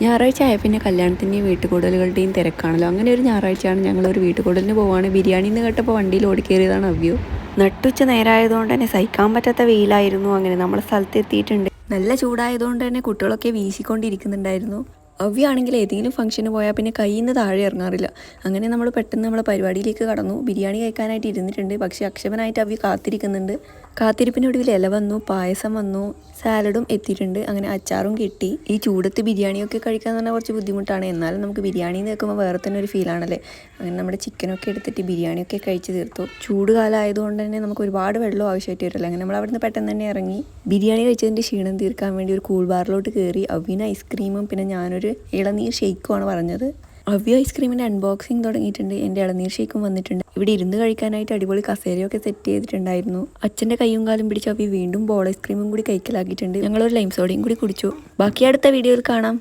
ഞായറാഴ്ച ആയ പിന്നെ കല്യാണത്തിൻ്റെയും വീട്ടുകൂടലുകളുടെയും തിരക്കാണല്ലോ. അങ്ങനെ ഒരു ഞായറാഴ്ചയാണ് ഞങ്ങളൊരു വീട്ടുകൂടലിന് പോവാണ്. ബിരിയാണി എന്ന് കേട്ടപ്പോൾ വണ്ടിയിൽ ഓടിക്കേറിയതാണ് അവ്യു. നട്ടുച്ച നേരമായതുകൊണ്ട് തന്നെ സഹിക്കാൻ പറ്റാത്ത വെയിലായിരുന്നു. അങ്ങനെ നമ്മളെ സ്ഥലത്ത് എത്തിയിട്ടുണ്ട്. നല്ല ചൂടായതുകൊണ്ട് തന്നെ കുട്ടികളൊക്കെ വീശിക്കൊണ്ടിരിക്കുന്നുണ്ടായിരുന്നു. അവ്യാണെങ്കിൽ ഏതെങ്കിലും ഫംഗ്ഷന് പോയാൽ പിന്നെ കയ്യിൽ നിന്ന് താഴെ ഇറങ്ങാറില്ല. അങ്ങനെ നമ്മൾ പെട്ടെന്ന് നമ്മളെ പരിപാടിയിലേക്ക് കടന്നു. ബിരിയാണി കഴിക്കാനായിട്ട് ഇരുന്നിട്ടുണ്ട്. പക്ഷേ അക്ഷമനായിട്ട് അവ്യ കാത്തിരിക്കുന്നുണ്ട്. കാത്തിരിപ്പിനൊടുവിൽ ഇല വന്നു, പായസം വന്നു, സാലഡും എത്തിയിട്ടുണ്ട്. അങ്ങനെ അച്ചാറും കിട്ടി. ഈ ചൂടത്ത് ബിരിയാണിയൊക്കെ കഴിക്കാൻ തന്നെ കുറച്ച് ബുദ്ധിമുട്ടാണ്. എന്നാലും നമുക്ക് ബിരിയാണി കേൾക്കുമ്പോൾ വേറെ തന്നെ ഒരു ഫീലാണല്ലേ. അങ്ങനെ നമ്മുടെ ചിക്കനൊക്കെ എടുത്തിട്ട് ബിരിയാണിയൊക്കെ കഴിച്ച് തീർത്തു. ചൂട് കാലമായതുകൊണ്ട് തന്നെ നമുക്ക് ഒരുപാട് വെള്ളം ആവശ്യമായിട്ട് വരില്ല. അങ്ങനെ നമ്മൾ അവിടുന്ന് പെട്ടെന്ന് തന്നെ ഇറങ്ങി ബിരിയാണി കഴിച്ചതിൻ്റെ ക്ഷീണം തീർക്കാൻ വേണ്ടി ഒരു കൂൾ ബാറിലോട്ട് കയറി. അവ്വിന് ഐസ്ക്രീമും പിന്നെ ഞാനൊരു ഇളനീർ ഷെയ്ക്കുമാണ് പറഞ്ഞത്. അവ്യ ഐസ്ക്രീമിൻ്റെ അൺബോക്സിങ് തുടങ്ങിയിട്ടുണ്ട്. എൻ്റെ ഇളനീർ ഷേക്കും വന്നിട്ടുണ്ട്. ഇവിടെ ഇരുന്ന് കഴിക്കാനായിട്ട് അടിപൊളി കസേരയൊക്കെ സെറ്റ് ചെയ്തിട്ടുണ്ടായിരുന്നു. അച്ഛൻ്റെ കൈയും കാലും പിടിച്ച് അവ്യ വീണ്ടും ബോൾ ഐസ്ക്രീമും കൂടി കൈക്കലാക്കിയിട്ടുണ്ട്. ഞങ്ങളൊരു ലൈം സോഡയും കൂടി കുടിച്ചു. ബാക്കി അടുത്ത വീഡിയോയിൽ കാണാം.